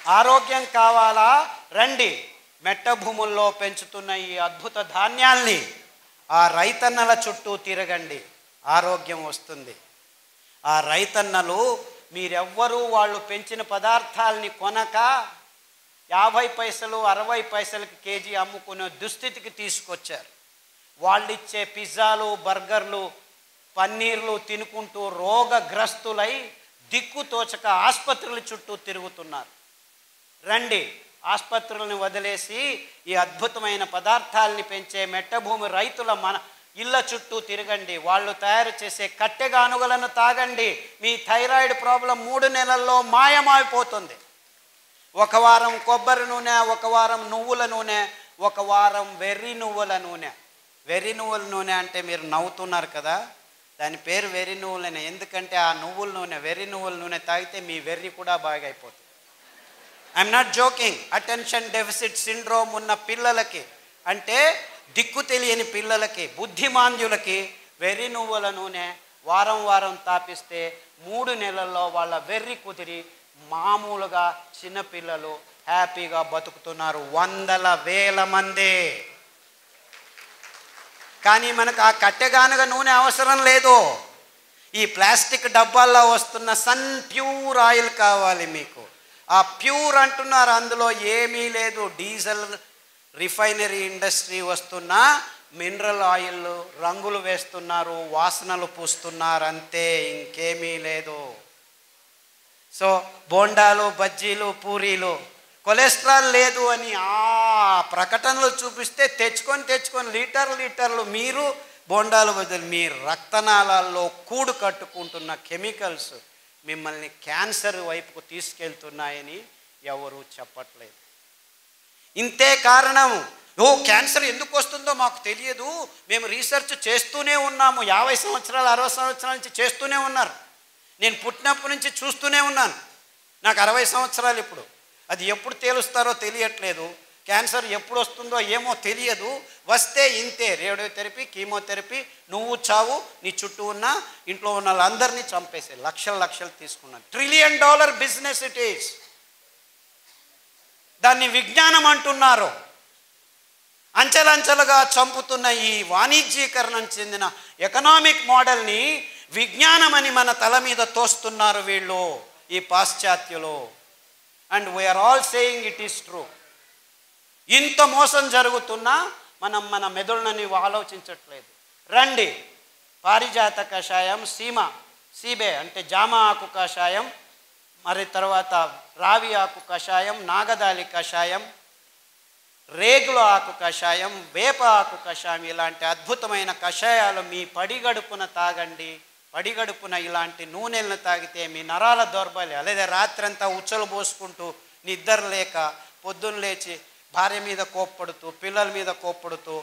ఆరోగ్యం కావాలా? రండి, మెట్ట భూముల్లో పెంచుతున్న ఈ అద్భుత ధాన్యాల్ని ఆ రైతన్నల చుట్టూ తిరగండి, ఆరోగ్యం వస్తుంది. ఆ రైతన్నలు మీరెవ్వరూ వాళ్ళు పెంచిన పదార్థాలని కొనక 50 పైసలు 60 పైసలకి కేజీ అమ్ముకునే దుస్థితికి తీసుకొచ్చారు. వాళ్ళిచ్చే పిజ్జాలు, బర్గర్లు, పన్నీర్లు తినుకుంటూ రోగగ్రస్తులై దిక్కుతోచక ఆసుపత్రుల చుట్టూ తిరుగుతున్నారు. రండి, ఆసుపత్రులను వదిలేసి ఈ అద్భుతమైన పదార్థాలని పెంచే మెట్టభూమి రైతుల మన ఇళ్ళ చుట్టూ తిరగండి. వాళ్ళు తయారు చేసే కట్టెగానుగలను తాగండి. మీ థైరాయిడ్ ప్రాబ్లం 3 నెలల్లో మాయమైపోతుంది. 1 వారం కొబ్బరి నూనె, 1 వారం నువ్వుల నూనె, 1 వారం వెర్రి నువ్వుల నూనె. వెర్రి నువ్వుల నూనె అంటే మీరు నవ్వుతున్నారు కదా, దాని పేరు వెర్రి నువ్వులనే. ఎందుకంటే ఆ నువ్వుల నూనె, వెర్రి నువ్వుల నూనె తాగితే మీ వెర్రి కూడా బాగా అయిపోతుంది. I'm not joking. Attention deficit syndrome ఉన్న పిల్లలకి, అంటే దిక్కు తెలియని పిల్లలకి, బుద్ధిమాంద్యులకి వెర్రి నువ్వుల నూనె వారం వారం తాపిస్తే 3 నెలల్లో వాళ్ళ వెర్రి కుదిరి మామూలుగా చిన్నపిల్లలు హ్యాపీగా బతుకుతున్నారు, 100,000 మంది. కానీ మనకు ఆ కట్టెగానుగ నూనె అవసరం లేదు. ఈ ప్లాస్టిక్ డబ్బాల్లో వస్తున్న సన్ ప్యూర్ ఆయిల్ కావాలి మీకు. ఆ ప్యూర్ అంటున్నారు, అందులో ఏమీ లేదు. డీజిల్ రిఫైనరీ ఇండస్ట్రీ వస్తున్న మినరల్ ఆయిల్ రంగులు వేస్తున్నారు, వాసనలు పూస్తున్నారు, అంతే, ఇంకేమీ లేదు. సో బోండాలు, బజ్జీలు, పూరీలు కొలెస్ట్రాల్ లేదు అని ఆ ప్రకటనలు చూపిస్తే తెచ్చుకొని లీటర్లు మీరు బోండాలు బదులు మీ రక్తనాళాల్లో కూడు కట్టుకుంటున్న కెమికల్స్ మిమ్మల్ని క్యాన్సర్ వైపుకు తీసుకెళ్తున్నాయని ఎవరూ చెప్పట్లేదు. ఇంతే కారణం. క్యాన్సర్ ఎందుకు వస్తుందో మాకు తెలియదు, మేము రీసెర్చ్ చేస్తూనే ఉన్నాము. 50 సంవత్సరాలు 60 సంవత్సరాల నుంచి చేస్తూనే ఉన్నారు. నేను పుట్టినప్పటి నుంచి చూస్తూనే ఉన్నాను. నాకు 60 సంవత్సరాలు ఇప్పుడు. అది ఎప్పుడు తేలుస్తారో తెలియట్లేదు. క్యాన్సర్ ఎప్పుడు వస్తుందో ఏమో తెలియదు. వస్తే ఇంతే, రేడియోథెరపీ, కీమోథెరపీ, నువ్వు చావు, నీ చుట్టూ ఉన్న ఇంట్లో ఉన్న వాళ్ళందరినీ చంపేసే లక్షలు తీసుకున్నాను. $1 ట్రిలియన్ బిజినెస్ ఇట్ ఈస్. దాన్ని విజ్ఞానం అంటున్నారు. అంచెలంచెలుగా చంపుతున్న ఈ వాణిజ్యీకరణం చెందిన ఎకనామిక్ మోడల్ని విజ్ఞానమని మన తల మీద తోస్తున్నారు వీళ్ళు, ఈ పాశ్చాత్యులు. And we are all saying it is true. ఇంత మోసం జరుగుతున్నా మనం మన మెదడుని ఆలోచించట్లేదు. రండి, పారిజాత కషాయం, సీబే అంటే జామ ఆకు కషాయం, మరి తర్వాత రావి ఆకు కషాయం, నాగదాలి కషాయం, రేగుల ఆకు కషాయం, వేప ఆకు కషాయం, ఇలాంటి అద్భుతమైన కషాయాలు మీ పడిగడుపున తాగండి. పడిగడుపున ఇలాంటి నూనెలను తాగితే మీ నరాల దౌర్బల్యం, లేదా రాత్రంతా ఉచ్చలు పోసుకుంటూ నిద్ర లేక పొద్దున్న లేచి భార్య మీద కోప్పడుతూ, పిల్లల మీద కోప్పడుతూ,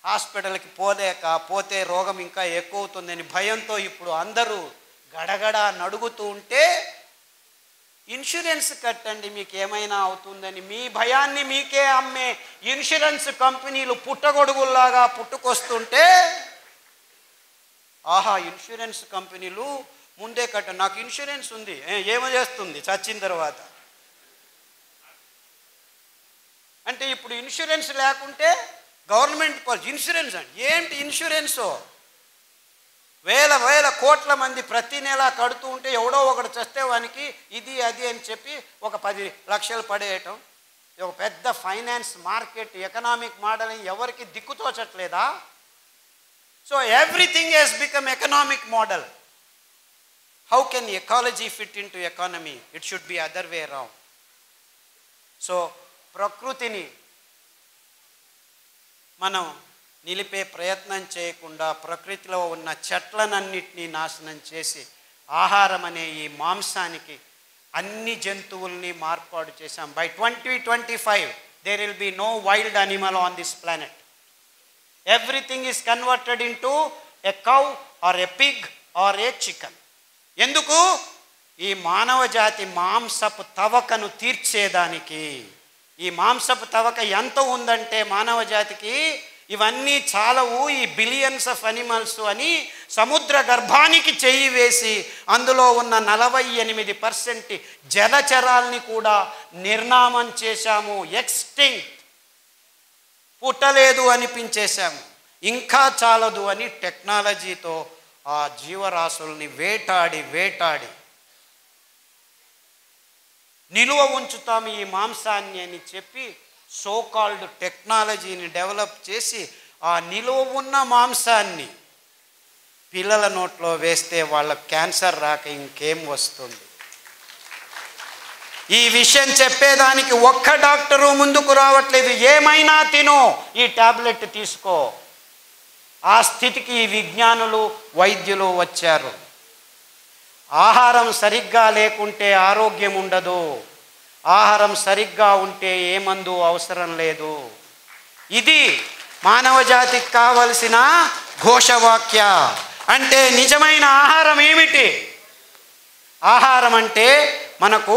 హాస్పిటల్కి పోతే రోగం ఇంకా ఎక్కువ అవుతుందని భయంతో ఇప్పుడు అందరూ గడగడ నడుగుతూ ఉంటే ఇన్సూరెన్స్ కట్టండి మీకు ఏమైనా అవుతుందని మీ భయాన్ని మీకే అమ్మే ఇన్సూరెన్స్ కంపెనీలు పుట్టగొడుగుల్లాగా పుట్టుకొస్తుంటే, ఆహా ఇన్సూరెన్స్ కంపెనీలు ముందే నాకు ఇన్సూరెన్స్ ఉంది, ఏమో చేస్తుంది చచ్చిన తర్వాత అంటే. ఇప్పుడు ఇన్సూరెన్స్ లేకుంటే గవర్నమెంట్ ఇన్సూరెన్స్ అంటే ఏంటి? ఇన్సూరెన్సు వేల కోట్ల మంది ప్రతి నెల కడుతూ ఉంటే ఎవడో ఒకడు చస్తే వానికి ఇది అది అని చెప్పి ఒక 10 లక్షలు పడేయటం. ఒక పెద్ద ఫైనాన్స్ మార్కెట్ ఎకనామిక్ మోడల్ ఎవరికి దిక్కుతోచట్లేదా? So everything has become economic model. How can ecology fit into economy? It should be other way round. So ప్రకృతిని మనం నిలిపే ప్రయత్నం చేయకుండా ప్రకృతిలో ఉన్న చెట్లనన్నిటినీ నాశనం చేసి ఆహారం అనే ఈ మాంసానికి అన్ని జంతువుల్ని మార్పాటు చేశాం. By 2025 there will be no wild animal on this planet. Everything is converted into a cow or a pig or a chicken. ఎందుకు? ఈ మానవ జాతి మాంసపు తవకను తీర్చేదానికి. ఈ మాంసపు తవక ఎంత ఉందంటే మానవ జాతికి ఇవన్నీ చాలవు ఈ బిలియన్స్ ఆఫ్ అనిమల్స్ అని సముద్ర గర్భానికి చెయ్యి వేసి అందులో ఉన్న 48% జలచరాల్ని కూడా నిర్నామం చేశాము, ఎక్స్టింక్ట్, పుట్టలేదు అనిపించేశాము. ఇంకా చాలదు అని టెక్నాలజీతో ఆ జీవరాశుల్ని వేటాడి నిలువ ఉంచుతాము ఈ మాంసాన్ని అని చెప్పి సోకాల్డ్ టెక్నాలజీని డెవలప్ చేసి ఆ నిలువ ఉన్న మాంసాన్ని పిల్లల నోట్లో వేస్తే వాళ్ళకి క్యాన్సర్ రాక ఇంకేం వస్తుంది? ఈ విషయం చెప్పేదానికి ఒక్క డాక్టరు ముందుకు రావట్లేదు. ఏమైనా తిను, ఈ టాబ్లెట్ తీసుకో. ఆ స్థితికి ఈ విజ్ఞానులు వైద్యులు వచ్చారు. ఆహారం సరిగ్గా లేకుంటే ఆరోగ్యం ఉండదు, ఆహారం సరిగ్గా ఉంటే ఏ మందు అవసరం లేదు. ఇది మానవ జాతికి కావలసిన ఘోషవాక్య. అంటే నిజమైన ఆహారం ఏమిటి? ఆహారం అంటే మనకు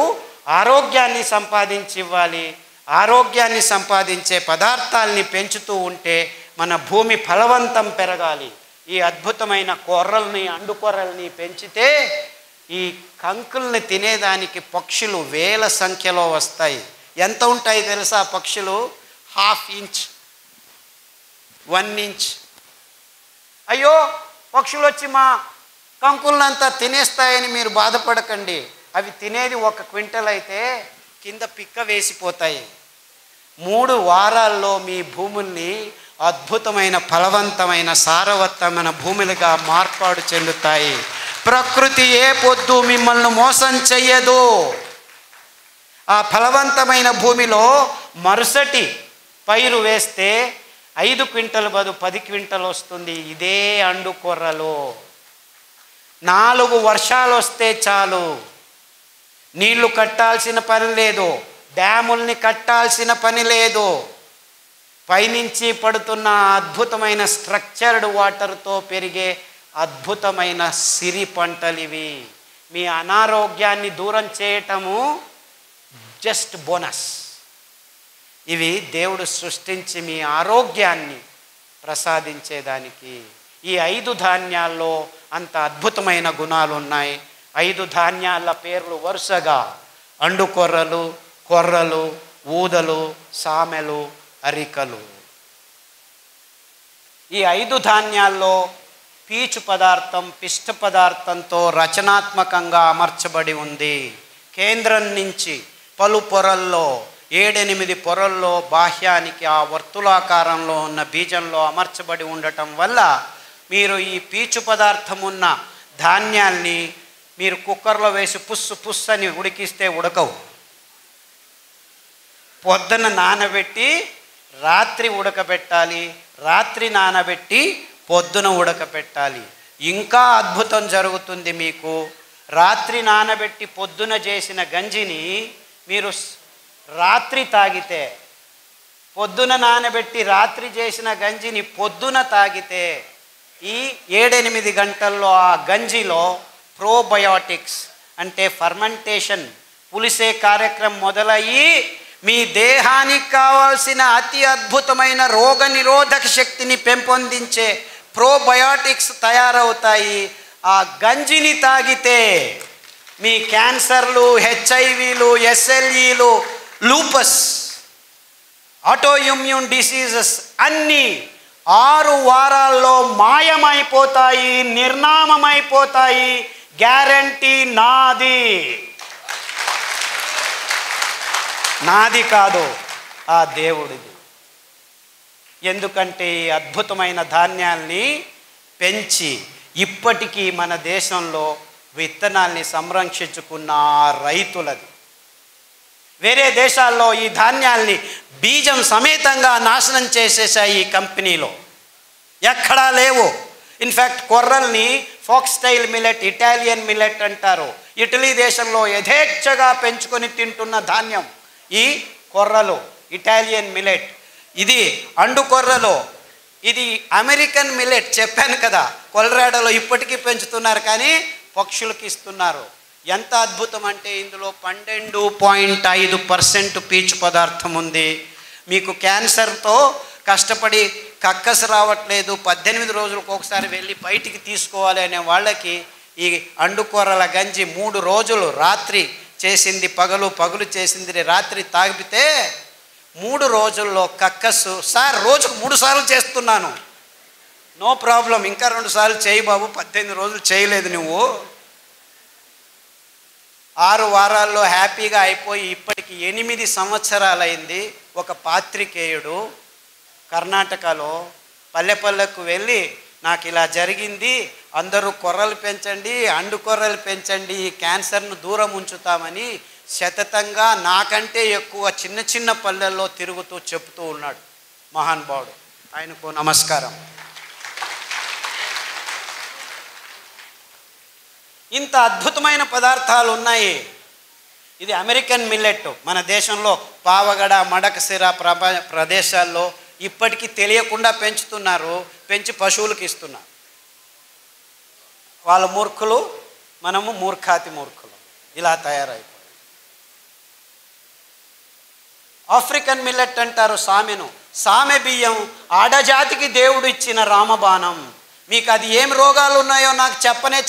ఆరోగ్యాన్ని సంపాదించి ఇవ్వాలి. ఆరోగ్యాన్ని సంపాదించే పదార్థాలని పెంచుతూ ఉంటే మన భూమి ఫలవంతం పెరగాలి. ఈ అద్భుతమైన కొర్రల్ని, అండు కొర్రల్ని పెంచితే ఈ కంకుల్ని తినేదానికి పక్షులు వేల సంఖ్యలో వస్తాయి. ఎంత ఉంటాయి తెలుసా పక్షులు? 1/2 ఇంచ్, 1 ఇంచ్. అయ్యో పక్షులు వచ్చి మా కంకులనంతా తినేస్తాయని మీరు బాధపడకండి. అవి తినేది 1 క్వింటల్ అయితే కింద పిక్క వేసిపోతాయి. 3 వారాల్లో మీ భూముల్ని అద్భుతమైన ఫలవంతమైన సారవంతమైన భూములుగా మార్పాటు చెందుతాయి. ప్రకృతి ఏ పొద్దు మిమ్మల్ని మోసం చెయ్యదు. ఆ ఫలవంతమైన భూమిలో మరుసటి పైరు వేస్తే 5 క్వింటల్ బదులు 10 క్వింటల్ వస్తుంది. ఇదే అండు కొర్రలు. 4 వర్షాలు వస్తే చాలు, నీళ్లు కట్టాల్సిన పని లేదు, డ్యాముల్ని కట్టాల్సిన పని లేదు. పైనుంచి పడుతున్న అద్భుతమైన స్ట్రక్చర్డ్ వాటర్తో పెరిగే అద్భుతమైన సిరి పంటలు ఇవి. మీ అనారోగ్యాన్ని దూరం చేయటము జస్ట్ బోనస్. ఇవి దేవుడు సృష్టించి మీ ఆరోగ్యాన్ని ప్రసాదించేదానికి. ఈ 5 ధాన్యాల్లో అంత అద్భుతమైన గుణాలు ఉన్నాయి. 5 ధాన్యాల పేర్లు వరుసగా అండు కొర్రలు, కొర్రలు, ఊదలు, సామెలు, అరికలు. ఈ 5 ధాన్యాల్లో పీచు పదార్థం పిష్ట పదార్థంతో రచనాత్మకంగా అమర్చబడి ఉంది. కేంద్రం నుంచి పలు పొరల్లో 7-8 పొరల్లో బాహ్యానికి ఆ వర్తులాకారంలో ఉన్న బీజంలో అమర్చబడి ఉండటం వల్ల మీరు ఈ పీచు పదార్థం ఉన్న ధాన్యాల్ని మీరు కుక్కర్లో వేసి పుస్సు అని ఉడికిస్తే ఉడకవు. పొద్దున నానబెట్టి రాత్రి ఉడకబెట్టాలి, రాత్రి నానబెట్టి పొద్దున ఉడకబెట్టాలి. ఇంకా అద్భుతం జరుగుతుంది మీకు. రాత్రి నానబెట్టి పొద్దున చేసిన గంజిని మీరు రాత్రి తాగితే, పొద్దున నానబెట్టి రాత్రి చేసిన గంజిని పొద్దున తాగితే ఈ 7-8 గంటల్లో ఆ గంజిలో ప్రోబయోటిక్స్ అంటే ఫర్మెంటేషన్, పులిసే కార్యక్రమం మొదలయ్యి మీ దేహానికి కావాల్సిన అతి అద్భుతమైన రోగ నిరోధక శక్తిని పెంపొందించే ప్రోబయోటిక్స్ తయారవుతాయి. ఆ గంజిని తాగితే మీ క్యాన్సర్లు, హెచ్ఐవీలు, ఎస్ఎల్ఈలు, లూపస్, ఆటోఇమ్యూన్ డిసీజెస్ అన్నీ 6 వారాల్లో మాయమైపోతాయి, నిర్నామమైపోతాయి. గ్యారంటీ నాది. నాది కాదు, ఆ దేవుడిది. ఎందుకంటే ఈ అద్భుతమైన ధాన్యాల్ని పెంచి ఇప్పటికీ మన దేశంలో విత్తనాల్ని సంరక్షించుకున్న రైతులది. వేరే దేశాల్లో ఈ ధాన్యాల్ని బీజం సమేతంగా నాశనం చేసేసాయి ఈ కంపెనీలో. ఎక్కడా లేవు. ఇన్ఫ్యాక్ట్ కొర్రల్ని ఫాక్స్టైల్ మిల్లెట్, ఇటాలియన్ మిల్లెట్ అంటారు. ఇటలీ దేశంలో యథేచ్ఛగా పెంచుకొని తింటున్న ధాన్యం ఈ కొర్రలు, ఇటాలియన్ మిల్లెట్. ఇది అండు కొర్రలు. ఇది అమెరికన్ మిల్లెట్ చెప్పాను కదా, కొలరాడోలో ఇప్పటికీ పెంచుతున్నారు కానీ పక్షులకి ఇస్తున్నారు. ఎంత అద్భుతం అంటే ఇందులో 12.5% పీచు పదార్థం ఉంది. మీకు క్యాన్సర్తో కష్టపడి కక్కసు రావట్లేదు, 18 రోజులకు ఒకసారి వెళ్ళి బయటికి తీసుకోవాలి అనే వాళ్ళకి ఈ అండుకూరల గంజి 3 రోజులు రాత్రి చేసింది పగలు, పగలు చేసింది రాత్రి తాగితే 3 రోజుల్లో కక్కసు. సార్ రోజుకు 3 సార్లు చేస్తున్నాను, నో ప్రాబ్లం, ఇంకా 2 సార్లు చేయి బాబు, 18 రోజులు చేయలేదు నువ్వు. 6 వారాల్లో హ్యాపీగా అయిపోయి ఇప్పటికి 8 సంవత్సరాలైంది. ఒక పాత్రికేయుడు కర్ణాటకలో పల్లెకు వెళ్ళి నాకు ఇలా జరిగింది, అందరూ కొర్రలు పెంచండి, అండు కొర్రలు పెంచండి, ఈ క్యాన్సర్ను దూరం ఉంచుతామని శతతంగా నాకంటే ఎక్కువ చిన్న చిన్న పల్లెల్లో తిరుగుతూ చెప్తూ ఉన్నాడు మహానుభావుడు. ఆయనకు నమస్కారం. ఇంత అద్భుతమైన పదార్థాలు ఉన్నాయి. ఇది అమెరికన్ మిల్లెట్. మన దేశంలో పావగడ, మడకసిర ప్రదేశాల్లో ఇప్పటికీ తెలియకుండా పెంచుతున్నారు, పెంచి పశువులకు ఇస్తున్నారు. వాళ్ళ మూర్ఖులు, మనము మూర్ఖాతి మూర్ఖులు, ఇలా తయారైపోయి. ఆఫ్రికన్ మిల్లెట్ అంటారు సామెను. సామె బియ్యం ఆడజాతికి దేవుడు ఇచ్చిన రామబాణం. మీకు అది ఏం రోగాలు ఉన్నాయో నాకు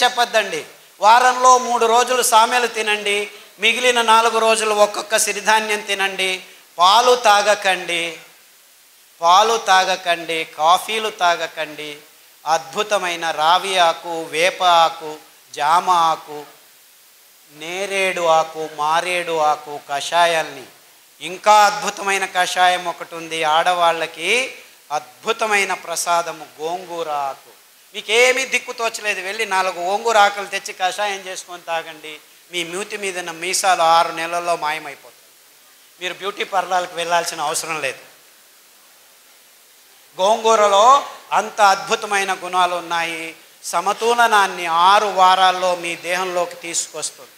చెప్పొద్దండి. వారంలో 3 రోజులు సామెలు తినండి, మిగిలిన 4 రోజులు ఒక్కొక్క సిరిధాన్యం తినండి. పాలు తాగకండి, కాఫీలు తాగకండి. అద్భుతమైన రావి ఆకు, వేప ఆకు, జామ ఆకు, నేరేడు ఆకు, మారేడు ఆకు కషాయాల్ని, ఇంకా అద్భుతమైన కషాయం ఒకటి ఉంది ఆడవాళ్ళకి, అద్భుతమైన ప్రసాదము గోంగూర ఆకు. మీకేమీ దిక్కు తోచలేదు, వెళ్ళి 4 గోంగూర ఆకులు తెచ్చి కషాయం చేసుకొని తాగండి. మీ మూతి మీద మీసాలు 6 నెలల్లో మాయమైపోతాయి. మీరు బ్యూటీ పార్లర్కి వెళ్ళాల్సిన అవసరం లేదు. గోంగూరలో అంత అద్భుతమైన గుణాలు ఉన్నాయి. సమతులనాన్ని 6 వారాల్లో మీ దేహంలోకి తీసుకొస్తుంది.